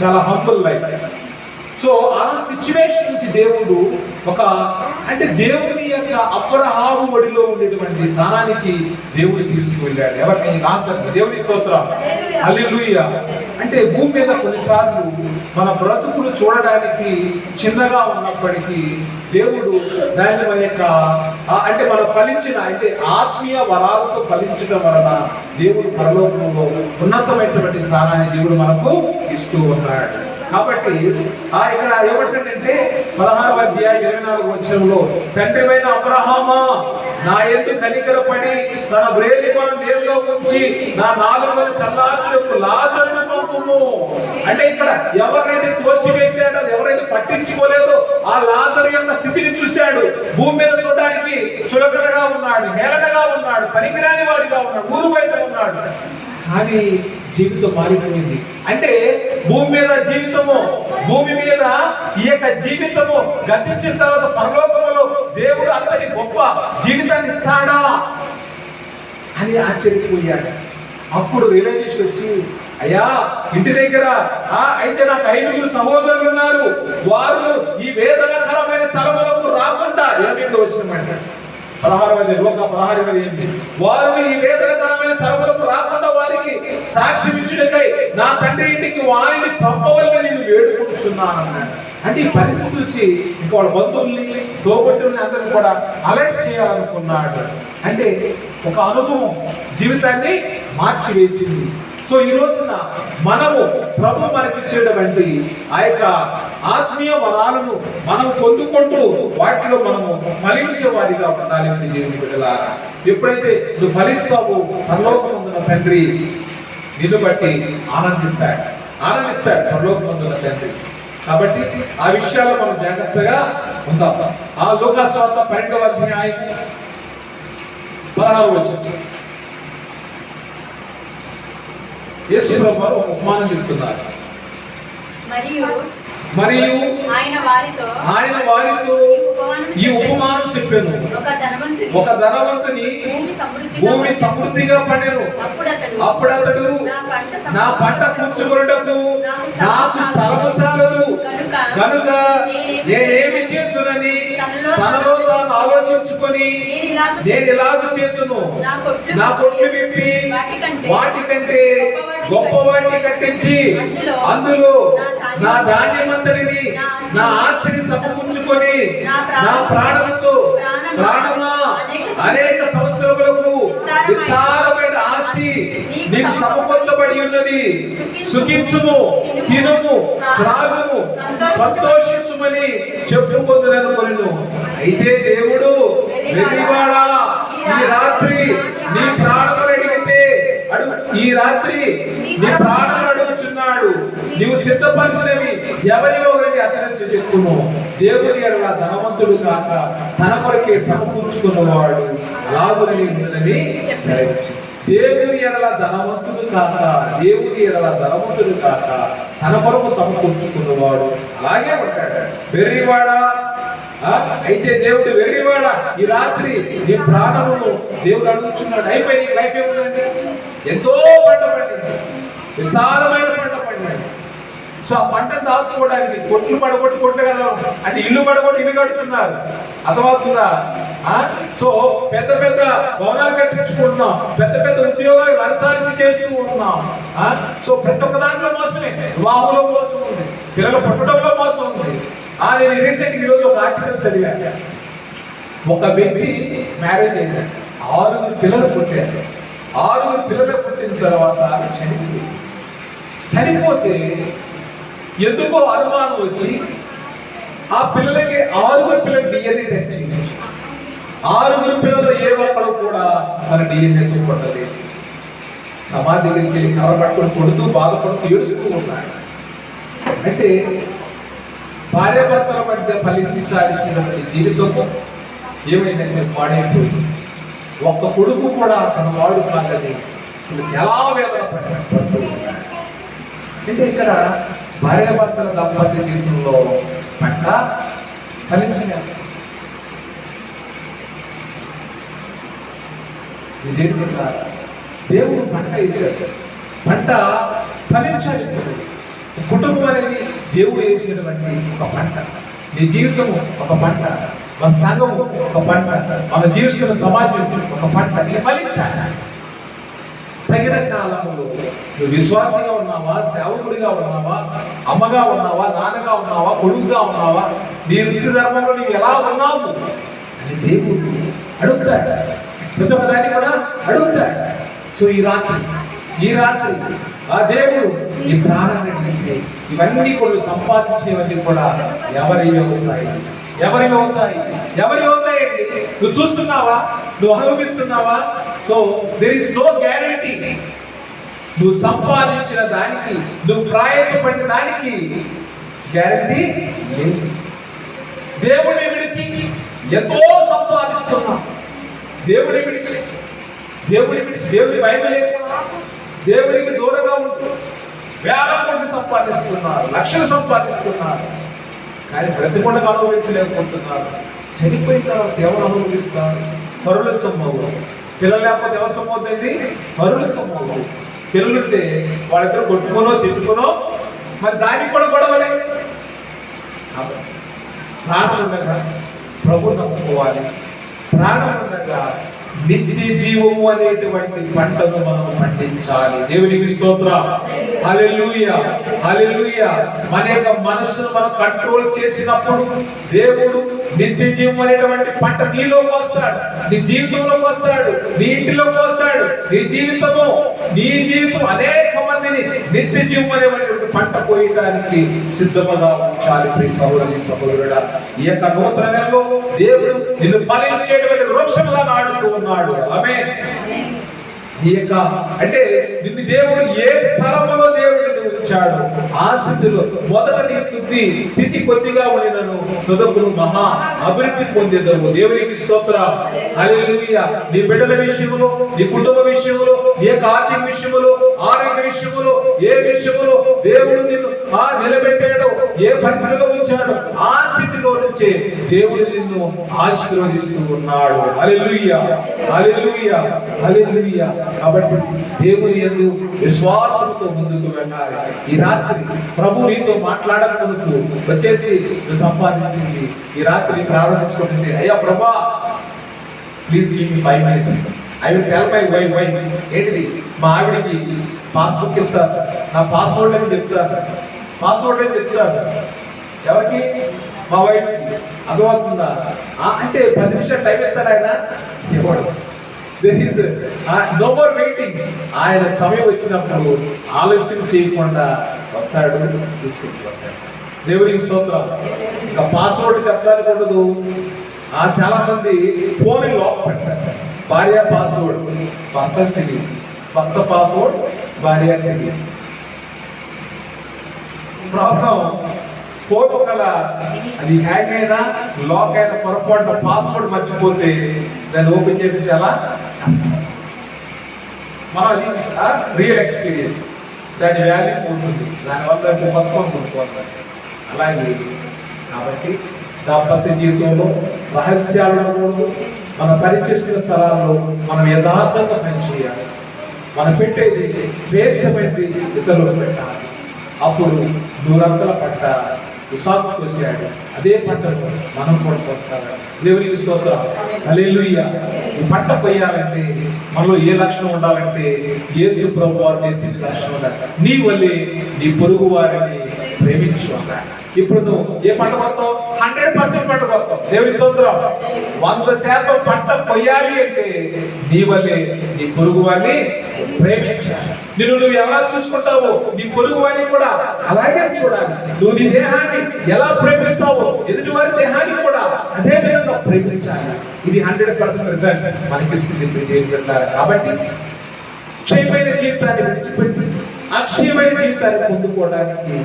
చాలా హంబుల్ లైఫ్. సో ఆ సిచ్యువేషన్ నుంచి దేవుడు అంటే దేవుని యొక్క అబ్రహాము ఒడిలో ఉండేటువంటి స్థానానికి దేవుడు తీసుకువెళ్ళాడు. ఎవరిని? లాజరుని. దేవుని స్తోత్రం, హల్లెలూయా. అంటే భూమి మీద కొన్నిసార్లు మన బ్రతుకులు చూడడానికి చిన్నగా ఉన్నప్పటికీ దేవుడు దాన్ని మన యొక్క అంటే మనం ఫలించిన అంటే ఆత్మీయ వరాలతో ఫలించడం వలన దేవుడు పరలోకంలో ఉన్నతమైనటువంటి స్థానాన్ని దేవుడు మనకు ఇస్తూ ఉన్నాడు. కాబట్టి ఇక్కడ ఏమంటాడంటే 16వ అధ్యాయం 24వ వచనంలో తండ్రివైన అబ్రహామా నా యందు కనికరపడి తన వ్రేలి కొన నీళ్ళలో ఉంచి నా నాలుకను చల్లార్చుటకు లాజరును పంపుము. అంటే ఇక్కడ ఎవరైతే తోసివేశాడో, ఎవరైతే పట్టించుకోలేదో ఆ లాజరు యొక్క స్థితిని చూశాడు. భూమి మీద చూడడానికి చులకనగా ఉన్నాడు, హేళనగా ఉన్నాడు, పనికిరాని వాడిగా ఉన్నాడు, ఊరు బయట ఉన్నాడు. కానీ జీవితం మారిపోయింది. అంటే భూమి మీద ఈ యొక్క జీవితము గతించిన తర్వాత పరలోకములో దేవుడు అంతటి గొప్ప జీవితాన్ని ఇస్తాడా అని ఆశ్చర్యపోయాడు. అప్పుడు రియలైజేషన్ వచ్చి, అయ్యా ఇంటి దగ్గర అయితే నాకు 5 సహోదరులు ఉన్నారు, వారు ఈ వేదనకరమైన స్థలములకు రాకుండా 28వ వచనం 16 వారు ఈ వేదనకరమైన స్థలములకు రాకుండా వారికి సాక్ష్యం ఇచ్చుటకై నా తండ్రి ఇంటికి వారిని పంపవలని నేను వేడుకుంటున్నాను అన్నాడు. అంటే ఈ పరిస్థితి వచ్చి ఇంకా వాళ్ళ బంధువుల్ని, తోబుట్టుల్ని అందరినీ కూడా అలర్ట్ చేయాలనుకున్నాడు. అంటే ఒక అనుభవం జీవితాన్ని మార్చివేసింది. సో ఈ రోజున మనము ప్రభు మనకిచ్చేటువంటి ఆ యొక్క ఆత్మీయ వరాలను మనం పొందుకుంటూ వాటిలో మనము ఫలించే వారిగా ఉండాలి అని దేవుని బిడ్డలారా. ఎప్పుడైతే నువ్వు ఫలిస్తావో పరలోకమందున తండ్రి నిన్ను బట్టి ఆనందిస్తాడు పరలోకమందున తండ్రి. కాబట్టి ఆ విషయాల్లో మనం జాగ్రత్తగా ఉందాం. ఆ లోకాసువార్త 12వ అధ్యాయం 16వ వచనం యేసు ప్రభువు ఒక ఉపమానం చెప్తున్నారు. మరియు ఆయన వారితో ఈ ఉపమానం చెప్పాను. ఒక ధనవంతుని భూమి సమృద్ధిగా పండెను. అప్పుడు అతడు నా పంట కూర్చుకొనుటకు నాకు స్థలము చాలదు కనుక నేనేమి చేతునని తనలో తాను ఆలోచించుకొని నేను ఎలాగ చేతును, నా కొట్లు విప్పి వాటికంటే గొప్ప వాటిని కట్టించి అందులో నా ధాన్యమంతటిని, నా ఆస్తిని సమకూర్చుకొని నా ప్రాణమా అనేక సంవత్సరములకు విస్తారమైన ఆస్తి నీకు సమకూర్చబడి ఉన్నది, సుఖించుము, తినుము, త్రాగుము, సంతోషించుమని చెప్పుకొందుననుకొనెను. అయితే దేవుడు, వెర్రివాడా, ఈ రాత్రి నీ ప్రాణములు అడిగితే ఈ రాత్రి నీ ప్రాణం అడుగుచున్నాడు, నీవు సిద్ధపరిచినవి ఎవరిలో అతను చెప్పును. దేవుని ఎడల ధనవంతుడు కాక తన కొరకే సమకూర్చుకున్నవాడు అలాగునని ఉన్నదని సెలవిచ్చి, దేవుని ఎడల ధనవంతుడు కాక తన కొరకు సమకూర్చుకున్నవాడు అలాగే ఉంటాడు. వెర్రివాడా, అయితే దేవుడు వెర్రివాడా, ఈ రాత్రి నీ ప్రాణమును దేవుడు అడుగుచున్నాడు. అయిపోయి నీకు లైఫ్ ఏముందండి? ఎంతో పంట పండింది, విస్తారమైన పంట పండింది. సో ఆ పంటను దాచుకోవడానికి కొట్లు పడగొట్టి కొట్టగలం అంటే ఇల్లు పడగొట్టి ఇల్లు కడుతున్నారు. అర్థమవుతుందా? సో పెద్ద పెద్ద భవనాలు కట్టించుకుంటున్నాం, పెద్ద పెద్ద ఉద్యోగాలు లంచాలించి చేస్తూ ఉంటున్నాం. సో ప్రతి ఒక్క దాంట్లో మోసమే. వివాహంలో మోసం ఉంది, పిల్లలు పుట్టడంలో మోసం ఉంది. నేను రీసెంట్గా ఈరోజు ఒక ఆర్టికల్ చదివాను. ఒక వ్యక్తి మ్యారేజ్ అయింది, 6 పిల్లలు పుట్టారు. 6 పిల్లలు పుట్టిన తర్వాత ఆమె చనిపోతే ఎందుకో అనుమానం వచ్చి ఆ పిల్లలకి 6 పిల్లలు DNA టెస్ట్ చేసి 6 పిల్లలు ఏ ఒక్కరు కూడా మన DNA కొట్టలేదు. సమాధి దగ్గరికి వెళ్ళి కర్ర పట్టుకుని కొడుతూ బాధపడుతూ ఏడుస్తూ ఉన్నాడు. అంటే భార్యాభర్తల మధ్య ఫలించాల్సినటువంటి జీవితంలో ఏమైందంటే పాడైపోయింది. ఒక్క కొడుకు కూడా తన వాడు కాదని అసలు చాలా వేదన పడుతూ ఉన్నాడు. అంటే ఇక్కడ భార్యాభర్తల దాంపత్య జీవితంలో పంట ఫలించిన దేవుడు పంట వేసాడు. పంట ఫలించాలి. కుటుంబం అనేది దేవుడు వేసినటువంటి ఒక పంట. నీ జీవితము ఒక పంట, మన సంఘము ఒక పంట, మన జీవిస్తున్న సమాజం ఒక పంట. ఇది ఫలించాలి. తగిన కాలంలో నువ్వు విశ్వాసంగా ఉన్నావా, సేవకుడిగా ఉన్నావా, అమ్మగా ఉన్నావా, నాన్నగా ఉన్నావా, కొడుకుగా ఉన్నావా, నీ వృత్తి ధర్మంలో నీవు ఎలా ఉన్నావు అని దేవుడు అడుగుతాడు. ప్రతి ఒక్క దాన్ని కూడా అడుగుతాడు. సో ఈ రాత్రి ఆ దేవుడు ఈ ప్రాణాన్ని ఇవన్నీ కూడా సంపాదించేవన్నీ కూడా ఎవరివి అవుతాయండి? నువ్వు చూస్తున్నావా? నువ్వు అనుభవిస్తున్నావా? So there is no guarantee. నువ్వు సంపాదించిన దానికి, నువ్వు ప్రయాసపడిన దానికి గ్యారంటీ లేదు. దేవుడిని విడిచి ఎంతో సంపాదిస్తున్నావు. దేవుడిని విడిచి దేవుడి భయం లేకుండా దేవుడికి దూరంగా ఉంటూ వేల కోట్లు సంపాదిస్తున్నారు, లక్షలు సంపాదిస్తున్నారు, కానీ బ్రతికొండగా అనుభవించలేకపోతున్నారు. చనిపోయిన తర్వాత ఎవరు అనుభవిస్తారు? పరుల సొమ్ము. పిల్లలు లేకపోతే ఎవరు సొమ్ము అవుతుంది? పరుల సొమ్ము. పిల్లలుంటే వాళ్ళిద్దరు కొట్టుకునో తిట్టుకునో మరి దానికి కూడా గొడవలే. ప్రాణం ఉండగా ప్రభు నమ్ముకోవాలి. ప్రాణం ఉండగా నిత్య జీవము అనేటువంటి పంటను మనం పండించాలి. దేవునికి స్తోత్రం. హల్లెలూయా, హల్లెలూయా. మన యొక్క మనస్సును మనం కంట్రోల్ చేసినప్పుడు దేవుడు నిత్య జీవం అనేటువంటి పంట నీలోకి వస్తాడు, నీ జీవితంలోకి వస్తాడు, నీ ఇంటిలోకి వస్తాడు. నీ జీవితం అనేక మందిని నిత్య జీవం అనేటువంటి పంట పోయడానికి సిద్ధముగా ఉంచాలి. ప్రియ సహోదరి సహోదరుడా, ఈ యొక్క నూతన నెలలో దేవుడు నిన్ను ఫలించేటువంటి వృక్షంగా నాటుతూ ఉన్నాడు. ఆమేన్. ఈ యొక్క అంటే నిన్ను దేవుడు ఏ స్థలములో దేవుడు ఉంచాడు ఆ స్థితిలో మొదట నీ స్థితి కొద్దిగా ఉండినను తదుపరి మహా అభివృద్ధి పొందేదవు. దేవునికి స్తోత్రం. హల్లెలూయా. నీ బిడ్డల విషయంలో, నీ కుటుంబ విషయంలో, నీ యొక్క ఆర్థిక విషయంలో, ఆరోగ్య విషయంలో, ఏ విషయంలో దేవుడు నిన్ను నిలబెట్టాడో, ఏ పరిస్థితిలో ఉంచాడో ఆ స్థితిలో నుంచే దేవుడు నిన్ను ఆశీర్వదిస్తూ ఉన్నాడు. హల్లెలూయా, హల్లెలూయా, హల్లెలూయా. కాబట్టి దేవుని యందు విశ్వాసంతో ముందుకు వెళ్ళాలి. ఈ రాత్రి ప్రభు నీతో మాట్లాడకముందుకు వచ్చేసి నువ్వు సంపాదించింది ఈ రాత్రి ప్రారంభించుకుంటుంది. అయ్యా ప్రభా, please give me 5 minutes. I will tell my wife. ఏంటిది? మా ఆవిడికి పాస్బుక్ చెప్తాను, నా పాస్వర్డ్ అని చెప్తాను. ఎవరికి? మా వైఫ్. అర్థమవుతుందా? అంటే 10 నిమిషాలు టైం ఇస్తాడు ఆయన. ఎవడు? No more waiting. ఆయన సమయం వచ్చినప్పుడు ఆలస్యం చేయకుండా వస్తాడు, తీసుకొస్తాడు. దేవునికి స్తోత్రం. ఇంకా పాస్వర్డ్ చెప్పడానికి ఉండదు. చాలా మంది ఫోన్ లాక్ పెడతారు. భార్య పాస్వర్డ్ భర్తకు తెలియదు, భర్త పాస్వర్డ్ భార్య తెలియదు. ప్రాబ్లం ఫోన్ ఒకవేళ అది హ్యాంగ్ అయినా లాక్ అయిన పొరపాటున పాస్వర్డ్ మర్చిపోతే దాన్ని ఓపెన్ చేయడం చాలా కష్టం. మనం అది రియల్ ఎక్స్పీరియన్స్, దాని వాల్యూ ఉంటుంది, దానివల్ల కొనుక్కోవాలి. అలాగే కాబట్టి దాంపత్య జీవితంలో రహస్యాలను మనం పనిచేస్తున్న స్థలాల్లో మనం యథార్థంగా పనిచేయాలి. మనం పెట్టేది శ్రేష్టమైనది ఇతరులకు పెట్టాలి. అప్పుడు 100 పంట ఇసాకు కోసాడు. అదే పంటను మనం కూడా కోస్తాడు. దేవునికి స్తోత్రం. హల్లెలూయా. ఈ పంట కొయ్యాలంటే మనలో ఏ లక్షణం ఉండాలంటే యేసు ప్రభువు వారు నేర్పించిన లక్షణం ఉండాలి. నీ వల్లే నీ పొరుగు వారిని ప్రేమించు అన్నాడు. ఇప్పుడు నువ్వు ఏ పంట కొడతావు? 100% పంట కొడతావు. దేవుని స్తోత్రం. 100% పంట కొయ్యాలి అంటే నీ వల్లే నీ పొరుగు వారిని ప్రేమించాలి. నువ్వు ఎలా చూసుకుంటావో నీ పొరుగు వారిని కూడా అలాగే చూడాలి. నువ్వు నీ దేహాన్ని ఎలా ప్రేమిస్తావో ఎదుటి వారి దేహాన్ని కూడా అదే విధంగా ప్రేమించాలి. ఇది 100% రిజల్ట్ మనకిస్తుంది. కాబట్టి క్షయమైన జీవితాన్ని విడిచిపెట్టి అక్షయమైన జీవితాన్ని పొందుకోవడానికి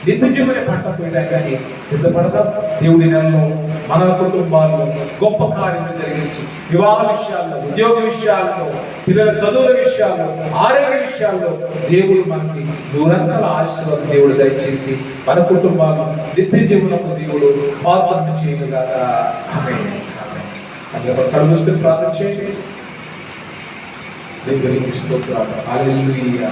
నిత్య జీవన పంట పోయడానికి సిద్ధపడదాం. దేవుడి నెలలో మన కుటుంబాల్లో గొప్ప కార్యము జరిగించి వివాహ విషయాల్లో, ఉద్యోగ విషయాల్లో, పిల్లల చదువుల విషయాల్లో, ఆరోగ్య విషయాల్లో దేవుడు మనకి 100 ఆశీర్వాదం దేవుడు దయచేసి మన కుటుంబాల్లో నిత్య జీవనకు దేవుడు పాత్రను చేయగాక. ఆమేన్. కళ్ళు మూసుకొని ప్రార్థన చేయండి. దేవునికి స్తోత్రాలు. హల్లెలూయా.